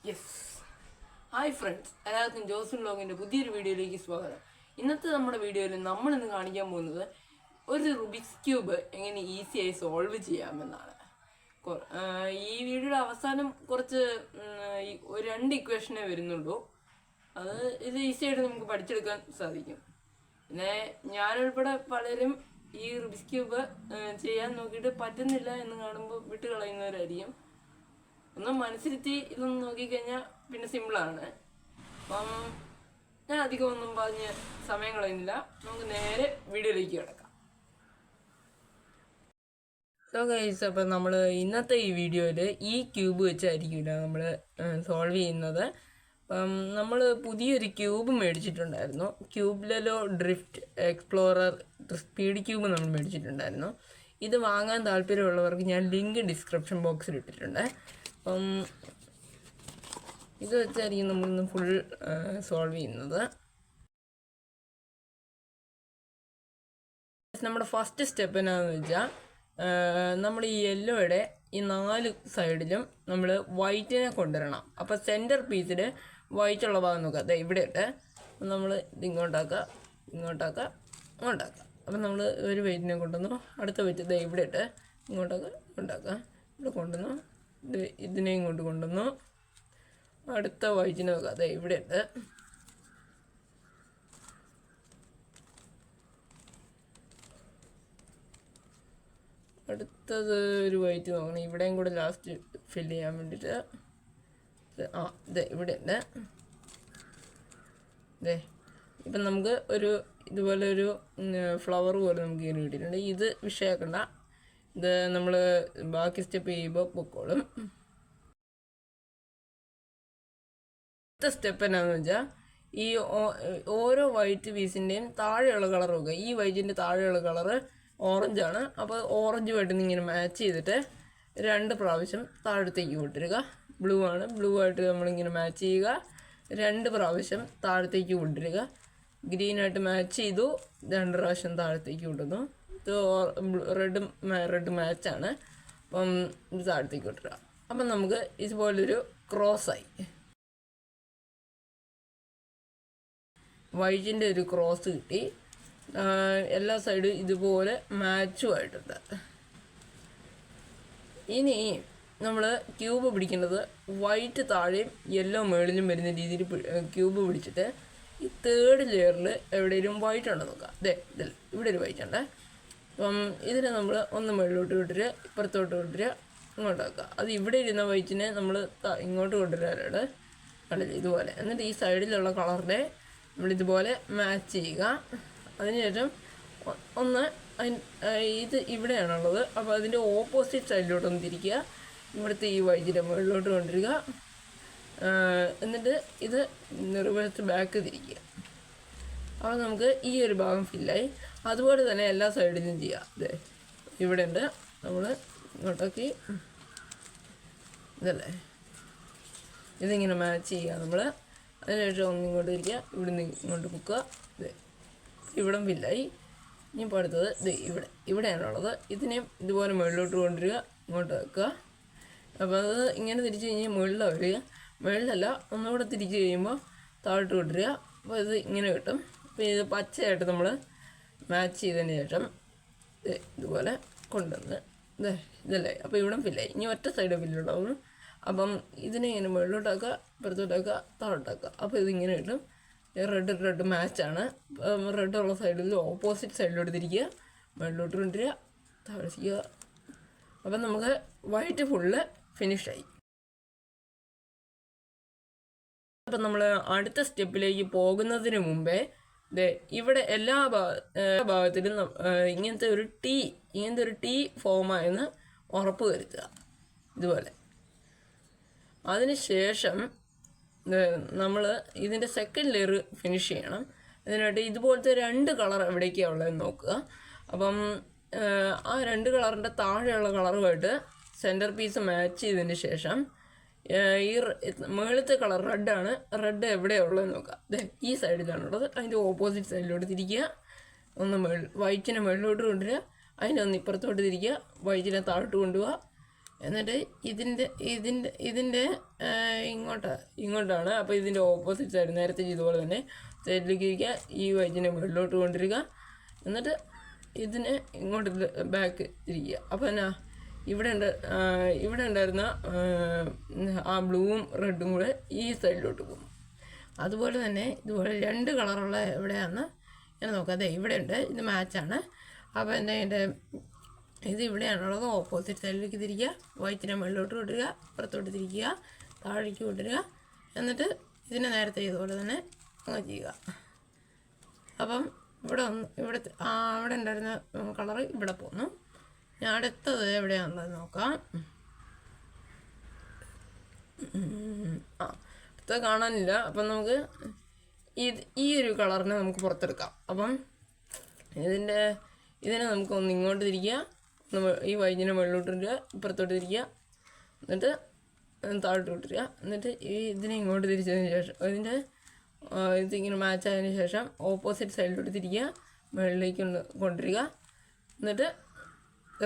Yes. Hi friends, എല്ലാവർക്കും ജോസൺ വ്ലോഗിൻ്റെ പുതിയൊരു വീഡിയോയിലേക്ക് സ്വാഗതം. ഇന്നത്തെ നമ്മുടെ വീഡിയോയിൽ നമ്മളിന്ന് കാണിക്കാൻ പോകുന്നത് ഒരു റുബിക്സ് ക്യൂബ് എങ്ങനെ ഈസിയായി സോൾവ് ചെയ്യാമെന്നാണ്. ഈ വീഡിയോയുടെ അവസാനം കുറച്ച് ഒരു 2 ഇക്വേഷനേ വരുന്നുള്ളൂ. ഇത് ഈസിയായിട്ട് നമുക്ക് പഠിച്ചെടുക്കാൻ സാധിക്കും. പിന്നെ ഞാനുൾപ്പെടെ പലരും ഈ റുബിക്സ് ക്യൂബ് ചെയ്യാൻ നോക്കിയിട്ട് പറ്റുന്നില്ല എന്ന് കാണുമ്പോൾ വിട്ടുകളയുന്നവരായിരിക്കും. ഒന്ന് മനസ്സിരുത്തി ഇതൊന്ന് നോക്കിക്കഴിഞ്ഞാൽ പിന്നെ സിമ്പിളാണ്. അപ്പം ഞാൻ അധികം ഒന്നും പറഞ്ഞ് സമയം കളയുന്നില്ല, നമുക്ക് നേരെ വീഡിയോയിലേക്ക് കിടക്കാം. സോ ഗൈസ്, അപ്പം നമ്മൾ ഇന്നത്തെ ഈ വീഡിയോയിൽ ഈ ക്യൂബ് വെച്ചായിരിക്കില്ല നമ്മൾ സോൾവ് ചെയ്യുന്നത്. അപ്പം നമ്മൾ പുതിയൊരു ക്യൂബ് മേടിച്ചിട്ടുണ്ടായിരുന്നു. ക്യൂബിലോ ഡ്രിഫ്റ്റ് എക്സ്പ്ലോറർ സ്പീഡ് ക്യൂബ് നമ്മൾ മേടിച്ചിട്ടുണ്ടായിരുന്നു. ഇത് വാങ്ങാൻ താല്പര്യമുള്ളവർക്ക് ഞാൻ ലിങ്ക് ഡിസ്ക്രിപ്ഷൻ ബോക്സിൽ ഇട്ടിട്ടുണ്ട്. അപ്പം ഇത് വെച്ചായിരിക്കും നമ്മളിന്ന് ഫുൾ സോൾവ് ചെയ്യുന്നത്. നമ്മുടെ ഫസ്റ്റ് സ്റ്റെപ്പ് എന്നാന്ന് വെച്ചാൽ, നമ്മൾ ഈ യെല്ലോയുടെ ഈ 4 സൈഡിലും നമ്മൾ വൈറ്റിനെ കൊണ്ടുവരണം. അപ്പോൾ സെൻറ്റർ പീസിൽ വൈറ്റുള്ള ഭാഗം നോക്കുക, അതെ ഇവിടെ ഇട്ട് നമ്മൾ ഇത് ഇങ്ങോട്ടാക്കുക. അപ്പം നമ്മൾ ഒരു വൈറ്റിനെ കൊണ്ടുവന്നു, അടുത്ത വൈറ്റ് ഇതേ ഇവിടെ ഇട്ട് ഇങ്ങോട്ടാക്കുക. ഇവിടെ കൊണ്ടുവന്നു, ഇതിനെ ഇങ്ങോട്ട് കൊണ്ടുവന്നു, അടുത്ത വൈറ്റിനെ നോക്കുക, അതെ ഇവിടെ ഇട്ട് അടുത്തത് ഒരു വൈറ്റ് നോക്കണം, ഇവിടെയും കൂടെ ലാസ്റ്റ് ഫില്ല് ചെയ്യാൻ വേണ്ടിയിട്ട്. ഇതേ ഇവിടെ ഉണ്ട്. ഇതേ ഇപ്പം നമുക്ക് ഒരു ഇതുപോലെ ഒരു ഫ്ലവർ പോലെ നമുക്ക് ഇങ്ങനെ കിട്ടിയിട്ടുണ്ട്. ഇത് വിഷയമാക്കണ്ട, ഇത് നമ്മൾ ബാക്കി സ്റ്റെപ്പ് ചെയ്യുമ്പോൾ പൊക്കോളും. അടുത്ത സ്റ്റെപ്പ് എന്നാന്ന് വെച്ചാൽ, ഈ ഓരോ വൈറ്റ് പീസിൻ്റെയും താഴെയുള്ള കളർ നോക്കുക. ഈ വൈറ്റിൻ്റെ താഴെയുള്ള കളറ് ഓറഞ്ചാണ്. അപ്പോൾ ഓറഞ്ചുമായിട്ട് ഇങ്ങനെ മാച്ച് ചെയ്തിട്ട് 2 പ്രാവശ്യം താഴത്തേക്ക് കൊണ്ടുവരിക. ബ്ലൂ ആണ്, ബ്ലൂ ആയിട്ട് നമ്മളിങ്ങനെ മാച്ച് ചെയ്യുക, 2 പ്രാവശ്യം താഴത്തേക്ക് കൊണ്ടുവരിക. ഗ്രീനായിട്ട് മാച്ച് ചെയ്തു, 2 പ്രാവശ്യം താഴത്തേക്ക് കൊണ്ടുവന്നു. ഇത് റെഡ് മാച്ചാണ്. അപ്പം ഇത് താഴത്തേക്ക് കൊണ്ടുവരിക. അപ്പം നമുക്ക് ഇതുപോലൊരു ക്രോസായി, വൈറ്റിൻ്റെ ഒരു ക്രോസ് കിട്ടി. എല്ലാ സൈഡും ഇതുപോലെ മാച്ചുമായിട്ടുണ്ട്. ഇനി നമ്മൾ ക്യൂബ് പിടിക്കേണ്ടത് വൈറ്റ് താഴെയും യെല്ലോ മുകളിലും വരുന്ന രീതിയിൽ ക്യൂബ് പിടിച്ചിട്ട് ഈ 3rd ലെയറിൽ എവിടെയെങ്കിലും വൈറ്റ് ഉണ്ടോ നോക്കുക. ഇതിൽ ഇവിടെ ഒരു വൈറ്റ് ഉണ്ട്. അപ്പം ഇതിനെ നമ്മൾ ഒന്ന് മുകളിലോട്ട് വിട്ടിട്ട് ഇപ്പുറത്തോട്ട് വിട്ടിട്ട് ഇങ്ങോട്ടാക്കുക. അത് ഇവിടെ ഇരുന്ന വൈറ്റിനെ നമ്മൾ ഇങ്ങോട്ട് കൊണ്ടുവരാനാണ് കണ്ടില്ല, ഇതുപോലെ. എന്നിട്ട് ഈ സൈഡിലുള്ള കളറിനെ നമ്മളിതുപോലെ മാച്ച് ചെയ്യുക. അതിനുശേഷം ഒന്ന് ഇത് ഇവിടെയാണുള്ളത്, അപ്പോൾ അതിൻ്റെ ഓപ്പോസിറ്റ് സൈഡിലോട്ടൊന്ന് തിരിക്കുക. ഇവിടുത്തെ ഈ വൈദ്യുതി മുകളിലോട്ട് കൊണ്ടുവരിക. എന്നിട്ട് ഇത് റിവേഴ്സ് ബാക്ക് തിരിക്കുക. അപ്പോൾ നമുക്ക് ഈ ഒരു ഭാഗം ഫില്ലായി. അതുപോലെ തന്നെ എല്ലാ സൈഡിലും ചെയ്യുക. അതെ ഇവിടെ ഉണ്ട്, നമ്മൾ ഇങ്ങോട്ടേക്ക് ഇതല്ലേ ഇതിങ്ങനെ മാച്ച് ചെയ്യുക നമ്മൾ. അതിനുശേഷം ഒന്നിങ്ങോട്ട് ഇരിക്കുക, ഇവിടുന്ന് ഇങ്ങോട്ട് പൊക്കുക. ഇവിടം ഫില്ലായി. ഇനിയിപ്പോൾ അടുത്തത് ഇവിടെയാണുള്ളത്. ഇതിനെയും ഇതുപോലെ മുകളിലോട്ട് കൊണ്ടുവരിക, ഇങ്ങോട്ട് വെക്കുക. അപ്പോൾ അത് ഇങ്ങനെ തിരിച്ച് കഴിഞ്ഞാൽ മുകളിലാണ് വരിക. മുകളിലല്ല, ഒന്നുകൂടെ തിരിച്ച് കഴിയുമ്പോൾ താഴോട്ട് കൊണ്ടുവരിക. അപ്പോൾ ഇത് ഇങ്ങനെ കിട്ടും. അപ്പോൾ ഇത് പച്ചയായിട്ട് നമ്മൾ മാച്ച് ചെയ്തതിന് ശേഷം ഇതുപോലെ കൊണ്ടുവന്ന് ഇതല്ലേ. അപ്പോൾ ഇവിടം ഫില്ലായി. ഇനി ഒറ്റ സൈഡ് ഫില്ലുണ്ടാവും. അപ്പം ഇതിനെ ഇങ്ങനെ മുകളിലോട്ടാക്കുക, ഇപ്പുറത്തോട്ടാക്കുക, താഴോട്ടാക്കുക. അപ്പോൾ ഇതിങ്ങനെ കിട്ടും. റെഡ് മാച്ചാണ്. റെഡുള്ള സൈഡിൽ ഓപ്പോസിറ്റ് സൈഡിലോട്ട് തിരിക്കുക, മുകളിലോട്ട് കൊണ്ടുവരിക, താഴ്ചയ്ക്കുക. അപ്പം നമുക്ക് വൈറ്റ് ഫുള്ള് ഫിനിഷായി. അപ്പം നമ്മൾ അടുത്ത സ്റ്റെപ്പിലേക്ക് പോകുന്നതിന് മുമ്പേ ഇവിടെ എല്ലാ ഭാഗത്തിലും ഇങ്ങനത്തെ ഒരു ടീ ഫോമായെന്ന് ഉറപ്പ് വരുത്തുക, ഇതുപോലെ. അതിനുശേഷം നമ്മൾ ഇതിൻ്റെ 2nd ലെയർ ഫിനിഷ് ചെയ്യണം. അതിനായിട്ട് ഇതുപോലത്തെ 2 കളർ എവിടേക്കാണ് ഉള്ളതെന്ന് നോക്കുക. അപ്പം ആ 2 കളറിൻ്റെ താഴെയുള്ള കളറുമായിട്ട് സെൻറ്റർ പീസ് മാച്ച് ചെയ്തതിന് ശേഷം ഈ മുകളിലത്തെ കളർ റെഡാണ്, റെഡ് എവിടെയാണ് ഉള്ളതെന്ന് നോക്കുക. ഈ സൈഡിലാണുള്ളത്. അതിൻ്റെ ഓപ്പോസിറ്റ് സൈഡിലോട്ട് തിരിക്കുക, ഒന്ന് വൈറ്റിനെ മുകളിലോട്ട് കൊണ്ടുവരിക, അതിനെ ഒന്ന് ഇപ്പുറത്തോട്ട് തിരിക്കുക, വൈറ്റിനെ താഴോട്ട് കൊണ്ടുപോവുക. എന്നിട്ട് ഇതിൻ്റെ ഇങ്ങോട്ടാണ്. അപ്പോൾ ഇതിൻ്റെ ഓപ്പോസിറ്റ് സൈഡ് നേരത്തെ ചെയ്തപോലെ തന്നെ സൈഡിലേക്ക് ഇരിക്കുക, ഈ വൈറ്റിനെ മുകളിലോട്ട് കൊണ്ടിരിക്കുക, എന്നിട്ട് ഇതിനെ ഇങ്ങോട്ട് ബാക്ക് തിരിക്കുക. അപ്പോൾ എന്നാ ഇവിടെ ഉണ്ടായിരുന്ന ആ ബ്ലൂവും റെഡും കൂടെ ഈ സൈഡിലോട്ട് പോകും. അതുപോലെ തന്നെ ഇതുപോലെ 2 കളറുള്ള എവിടെയാണെന്ന് ഞാൻ നോക്കാം. അതെ ഇവിടെ ഉണ്ട്, ഇത് മാച്ചാണ്. അപ്പോൾ എൻ്റെ ഇത് ഇവിടെയാണുള്ളത്. ഓപ്പോസിറ്റ് സൈഡിലേക്ക് തിരിക്കുക, വൈറ്റിനെ മുകളിലോട്ട് കൊണ്ടുവരിക, പുറത്തോട്ട് തിരിക്കുക, താഴേക്ക് കൊണ്ടുവരിക, എന്നിട്ട് ഇതിനെ നേരത്തെ ചെയ്തതുപോലെ തന്നെ അങ്ങ് ചെയ്യുക. അപ്പം അവിടെ ഉണ്ടായിരുന്ന കളറ് ഇവിടെ പോന്നു. ഞാൻ അടുത്തത് എവിടെയാണുള്ളത് നോക്കാം. അടുത്തത് കാണാനില്ല. അപ്പം നമുക്ക് ഈ ഒരു കളറിനെ നമുക്ക് പുറത്തെടുക്കാം. അപ്പം ഇതിനെ നമുക്ക് ഒന്ന് ഇങ്ങോട്ട് തിരിക്കുക, ഈ വൈറ്റിനെ മുകളിലോട്ട് ഇടുക, ഇപ്പുറത്തോട്ട് തിരിക്കുക, എന്നിട്ട് താഴോട്ട് വിട്ടിരിക്കുക, എന്നിട്ട് ഇതിനെ ഇങ്ങോട്ട് തിരിച്ചതിന് ശേഷം ഇതിങ്ങനെ മാച്ച് ആയതിന് ശേഷം ഓപ്പോസിറ്റ് സൈഡിലോട്ട് തിരിക്കുക, മുകളിലേക്ക് കൊണ്ടുവരിക, എന്നിട്ട്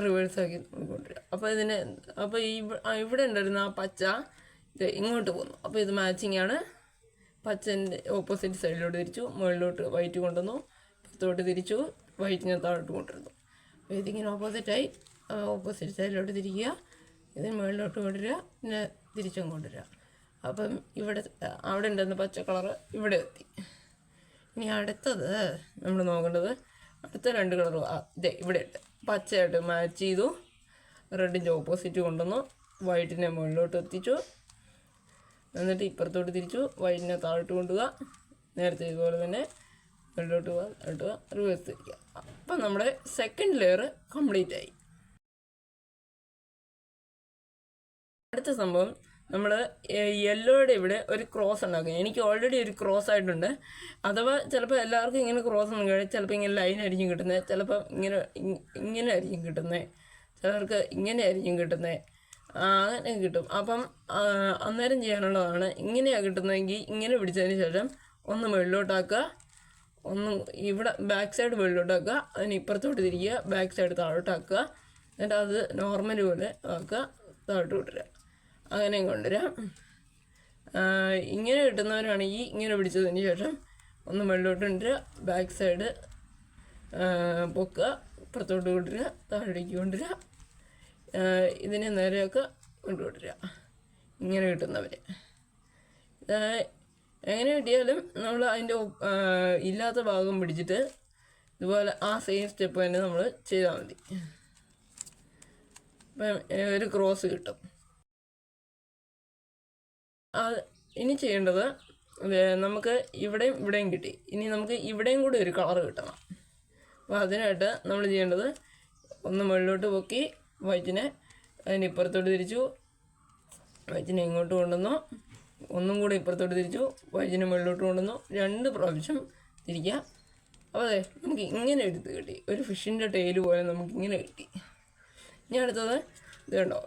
റിവേഴ്സ് ആക്കി കൊണ്ടുവരിക. അപ്പോൾ ഇവിടെ ഉണ്ടായിരുന്ന ആ പച്ച ഇത് ഇങ്ങോട്ട് പോന്നു. അപ്പോൾ ഇത് മാച്ചിങ് ആണ്. പച്ചൻ്റെ ഓപ്പോസിറ്റ് സൈഡിലോട്ട് തിരിച്ചു, മുകളിലോട്ട് വൈറ്റ് കൊണ്ടുവന്നു, പുറത്തോട്ട് തിരിച്ചു, വൈറ്റിനെ താഴോട്ട് കൊണ്ടുവരുന്നു. അപ്പോൾ ഇതിങ്ങനെ ഓപ്പോസിറ്റായി ഓപ്പോസിറ്റ് സൈഡിലോട്ട് തിരിക്കുക, ഇതിന് മുകളിലോട്ട് കൊണ്ടുവരിക, പിന്നെ തിരിച്ചും കൊണ്ടുവരിക. അപ്പം അവിടെ ഉണ്ടായിരുന്ന പച്ച കളറ് ഇവിടെ എത്തി. ഇനി അടുത്തത് നമ്മൾ നോക്കേണ്ടത് അടുത്ത 2 കളറും ഇവിടെ ഉണ്ട്. പച്ചയായിട്ട് മാച്ച് ചെയ്തു, റെഡിൻ്റെ ഓപ്പോസിറ്റ് കൊണ്ടുവന്നു, വൈറ്റിനെ മുകളിലോട്ട് എത്തിച്ചു, എന്നിട്ട് ഇപ്പുറത്തോട്ട് തിരിച്ചു, വൈറ്റിനെ താഴോട്ട് കൊണ്ടുപോവുക, നേരത്തെ ഇതുപോലെ തന്നെ മുകളിലോട്ട് പോവുക, റിവേഴ്സ് തിരിക്കുക. അപ്പം നമ്മുടെ സെക്കൻഡ് ലെയർ കംപ്ലീറ്റ് ആയി. അടുത്ത സംഭവം നമ്മൾ യെല്ലോയുടെ ഇവിടെ ഒരു ക്രോസ് ഉണ്ടാക്കും. എനിക്ക് ഓൾറെഡി ഒരു ക്രോസ് ആയിട്ടുണ്ട്. അഥവാ ചിലപ്പോൾ എല്ലാവർക്കും ഇങ്ങനെ ക്രോസ് ഒന്നും കഴിയും, ചിലപ്പോൾ ഇങ്ങനെ ലൈൻ ആയിരിക്കും കിട്ടുന്നത്, ചിലപ്പോൾ ഇങ്ങനെ ആയിരിക്കും കിട്ടുന്നത്, ചിലർക്ക് ഇങ്ങനെ ആയിരിക്കും കിട്ടുന്നത്, അങ്ങനെ കിട്ടും. അപ്പം അന്നേരം ചെയ്യാനുള്ളതാണ്, ഇങ്ങനെയാണ് കിട്ടുന്നതെങ്കിൽ ഇങ്ങനെ പിടിച്ചതിന് ശേഷം ഒന്ന് മുകളിലോട്ടാക്കുക, ഒന്ന് ഇവിടെ ബാക്ക് സൈഡ് മുകളിലോട്ടാക്കുക, അതിന് ഇപ്പുറത്തോട്ട് തിരിക്കുക, ബാക്ക് സൈഡ് താഴോട്ടാക്കുക, എന്നിട്ട് അത് നോർമൽ പോലെ ആക്കുക, താഴോട്ട് വിട്ടുക, അങ്ങനെ കൊണ്ടുവരാം. ഇങ്ങനെ കിട്ടുന്നവരാണെങ്കിൽ ഇങ്ങനെ പിടിച്ചതിന് ശേഷം ഒന്ന് മുകളിലോട്ട് കൊണ്ടുവരിക, ബാക്ക് സൈഡ് പൊക്കുക, പുറത്തോട്ട് കൊണ്ടുവരിക, താഴേക്ക് കൊണ്ടുവരിക, ഇതിനെ നേരെയൊക്കെ കൊണ്ടുകൊണ്ടുവരിക. ഇങ്ങനെ കിട്ടുന്നവർ എങ്ങനെ കിട്ടിയാലും നമ്മൾ അതിൻ്റെ ഇല്ലാത്ത ഭാഗം പിടിച്ചിട്ട് ഇതുപോലെ ആ സെയിം സ്റ്റെപ്പ് തന്നെ നമ്മൾ ചെയ്താൽ മതി. അപ്പം ഒരു ക്രോസ് കിട്ടും. ഇനി ചെയ്യേണ്ടത് നമുക്ക് ഇവിടെയും കിട്ടി. ഇനി നമുക്ക് ഇവിടെയും കൂടി ഒരു കളർ കിട്ടണം. അപ്പോൾ അതിനായിട്ട് നമ്മൾ ചെയ്യേണ്ടത് ഒന്ന് മുകളിലോട്ട് പൊക്കി വൈറ്റിനെ അതിന് ഇപ്പുറത്തോട്ട് തിരിച്ചു, വൈറ്റിനെ ഇങ്ങോട്ട് കൊണ്ടുവന്നു, ഒന്നും കൂടി ഇപ്പുറത്തോട്ട് തിരിച്ചു, വൈറ്റിനെ മുകളിലോട്ട് കൊണ്ടുവന്നു, 2 പ്രാവശ്യം തിരിക്കുക. അപ്പോൾ അതെ നമുക്ക് ഇങ്ങനെ എടുത്ത് കിട്ടി, ഒരു ഫിഷിൻ്റെ ടെയിൽ പോലെ നമുക്ക് ഇങ്ങനെ കിട്ടി. ഇനി അടുത്തത് ഇത് കണ്ടോ,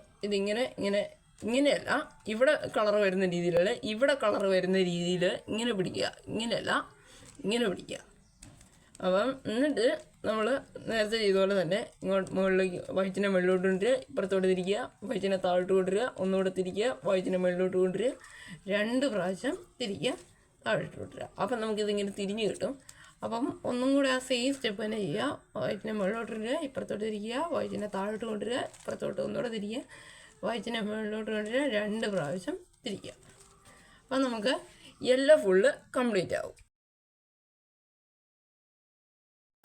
ഇങ്ങനെയല്ല, ഇവിടെ കളർ വരുന്ന രീതിയിലല്ല, ഇവിടെ കളർ വരുന്ന രീതിയിൽ ഇങ്ങനെ പിടിക്കുക, ഇങ്ങനെയല്ല ഇങ്ങനെ പിടിക്കുക. അപ്പം എന്നിട്ട് നമ്മൾ നേരത്തെ ചെയ്തപോലെ തന്നെ ഇങ്ങോട്ട് മുകളിലേക്ക് വൈറ്റിനെ മുകളിലോട്ട് കൊണ്ടുവരിക, ഇപ്പുറത്തോട്ട് തിരിക്കുക, വൈറ്റിനെ താഴോട്ട് കൊണ്ടുവരിക, ഒന്നുകൂടെ തിരിക്കുക, വൈറ്റിനെ മുകളിലോട്ട് കൊണ്ടുവരിക, 2 പ്രാവശ്യം തിരിക്കുക, താഴോട്ട് കൊണ്ടുവരിക. അപ്പം നമുക്കിതിങ്ങനെ തിരിഞ്ഞ് കിട്ടും. അപ്പം ഒന്നും കൂടെ ആ സെയിം സ്റ്റെപ്പ് തന്നെ ചെയ്യുക. വൈറ്റിനെ മുകളിലോട്ട് കൊണ്ടുവരിക, ഇപ്പുറത്തോട്ട് തിരിക്കുക, വൈറ്റിനെ താഴോട്ട് കൊണ്ടുവരിക, ഇപ്പുറത്തോട്ട് ഒന്നുകൂടെ തിരിക്കുക, വൈറ്റിനെ മുകളിലോട്ട് കൊണ്ടുവരിക, 2 പ്രാവശ്യം തിരിക്കുക. അപ്പം നമുക്ക് യെല്ലോ ഫുള്ള് കംപ്ലീറ്റ് ആവും.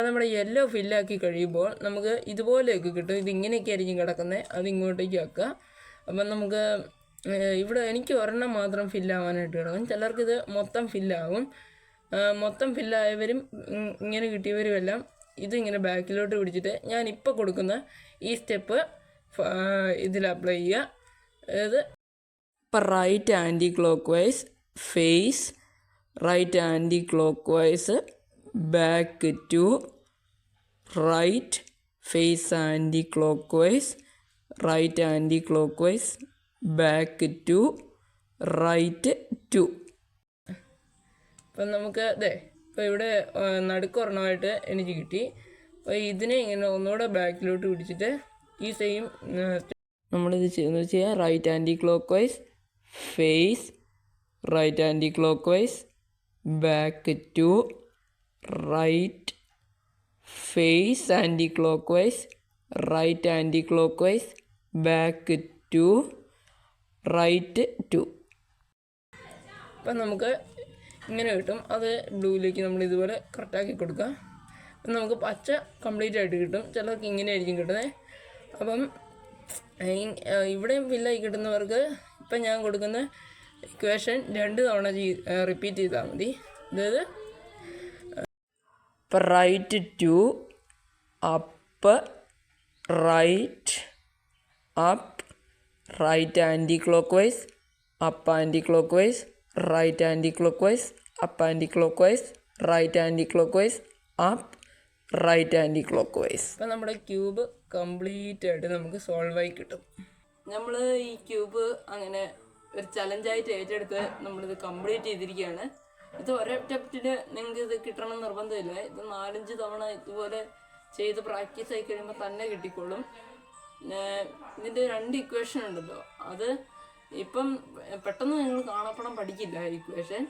നമ്മുടെ യെല്ലോ ഫില്ലാക്കി കഴിയുമ്പോൾ നമുക്ക് ഇതുപോലെയൊക്കെ കിട്ടും. ഇതിങ്ങനെയൊക്കെ ആയിരിക്കും കിടക്കുന്നത്, അത് ഇങ്ങോട്ടേക്ക് ആക്കുക. അപ്പം നമുക്ക് ഇവിടെ എനിക്ക് ഒരെണ്ണം മാത്രം ഫില്ലാവാനായിട്ട് കിടക്കും, ചിലർക്കിത് മൊത്തം ഫില്ലാവും. മൊത്തം ഫില്ലായവരും ഇങ്ങനെ കിട്ടിയവരുമെല്ലാം ഇതിങ്ങനെ ബാക്കിലോട്ട് പിടിച്ചിട്ട് ഞാനിപ്പോൾ കൊടുക്കുന്ന ഈ സ്റ്റെപ്പ് ഇതിൽ അപ്ലൈ ചെയ്യുക. അതായത് ഇപ്പം right anticlockwise face, right anticlockwise back to right, face anticlockwise, right anticlockwise back to right two. അപ്പം നമുക്ക് ഇപ്പോൾ ഇവിടെ നടുക്കൊരെണ്ണമായിട്ട് എനിക്ക് കിട്ടി. അപ്പോൾ ഇതിനെ ഇങ്ങനെ ഒന്നുകൂടെ ബാക്കിലോട്ട് പിടിച്ചിട്ട് ഈ സെയിം നമ്മളിത് ചെയ്യാം right anticlockwise, face, right anticlockwise, back to, right, face anticlockwise, right anticlockwise, back to, right two. അപ്പം നമുക്ക് ഇങ്ങനെ കിട്ടും. അത് ബ്ലൂയിലേക്ക് നമ്മൾ ഇതുപോലെ കറക്റ്റാക്കി കൊടുക്കുക. അപ്പം നമുക്ക് പച്ച കംപ്ലീറ്റ് ആയിട്ട് കിട്ടും. ചിലർക്ക് ഇങ്ങനെ ആയിരിക്കും കിട്ടുന്നത്. അപ്പം ഇവിടെ ഫില്ലായി കിട്ടുന്നവർക്ക് ഇപ്പം ഞാൻ കൊടുക്കുന്ന ഇക്വേഷൻ 2 തവണ റിപ്പീറ്റ് ചെയ്താൽ മതി. അതായത് ഇപ്പം right two, up, right, up, right anticlockwise, up anticlockwise, right anticlockwise, up anticlockwise, right anticlockwise, up, right anticlockwise. അപ്പം നമ്മുടെ cube complete ആയിട്ട് നമുക്ക് solve ആയി കിട്ടും. നമ്മൾ ഈ cube അങ്ങനെ ഒരു ചലഞ്ചായിട്ട് ഏറ്റെടുത്ത് നമ്മളിത് കംപ്ലീറ്റ് ചെയ്തിരിക്കുകയാണ്. ഇത് ഒരൊറ്റ നിങ്ങൾക്ക് ഇത് കിട്ടണം നിർബന്ധമില്ല. ഇത് 4-5 തവണ ഇതുപോലെ ചെയ്ത് പ്രാക്ടീസ് ആയി കഴിയുമ്പോൾ തന്നെ കിട്ടിക്കോളും. ഇതിൻ്റെ 2 ഇക്വേഷൻ ഉണ്ടല്ലോ, അത് ഇപ്പം പെട്ടെന്ന് നിങ്ങൾ കാണാപ്പടം പഠിക്കില്ല ഇക്വേഷൻ.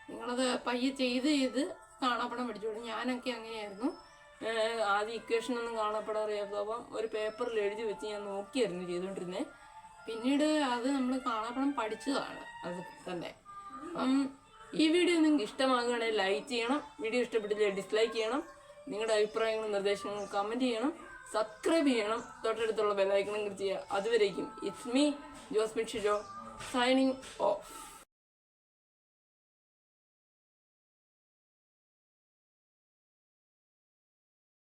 നിങ്ങളത് പയ്യെ ചെയ്ത് കാണാപ്പടം പഠിച്ചോളൂ. ഞാനൊക്കെ അങ്ങനെയായിരുന്നു. ആദ്യം ഇക്വേഷനൊന്നും കാണാപ്പടം അറിയാത്തപ്പം ഒരു പേപ്പറിൽ എഴുതി വെച്ച് ഞാൻ നോക്കിയായിരുന്നു ചെയ്തുകൊണ്ടിരുന്നത്. പിന്നീട് അത് നമ്മൾ കാണാപ്പടം പഠിച്ചതാണ് അത് തന്നെ. അപ്പം ഈ വീഡിയോ നിങ്ങൾക്ക് ഇഷ്ടമാകുകയാണെങ്കിൽ ലൈക്ക് ചെയ്യണം, വീഡിയോ ഇഷ്ടപ്പെട്ടില്ല ഡിസ്ലൈക്ക് ചെയ്യണം, നിങ്ങളുടെ അഭിപ്രായങ്ങളും നിർദ്ദേശങ്ങളും കമൻറ്റ് ചെയ്യണം, സബ്സ്ക്രൈബ് ചെയ്യണം, തൊട്ടടുത്തുള്ള ബെല്ലൈക്കണും ക്ലിക്ക് ചെയ്യുക. അതുവരേക്കും it's me Josmin Shijo signing off.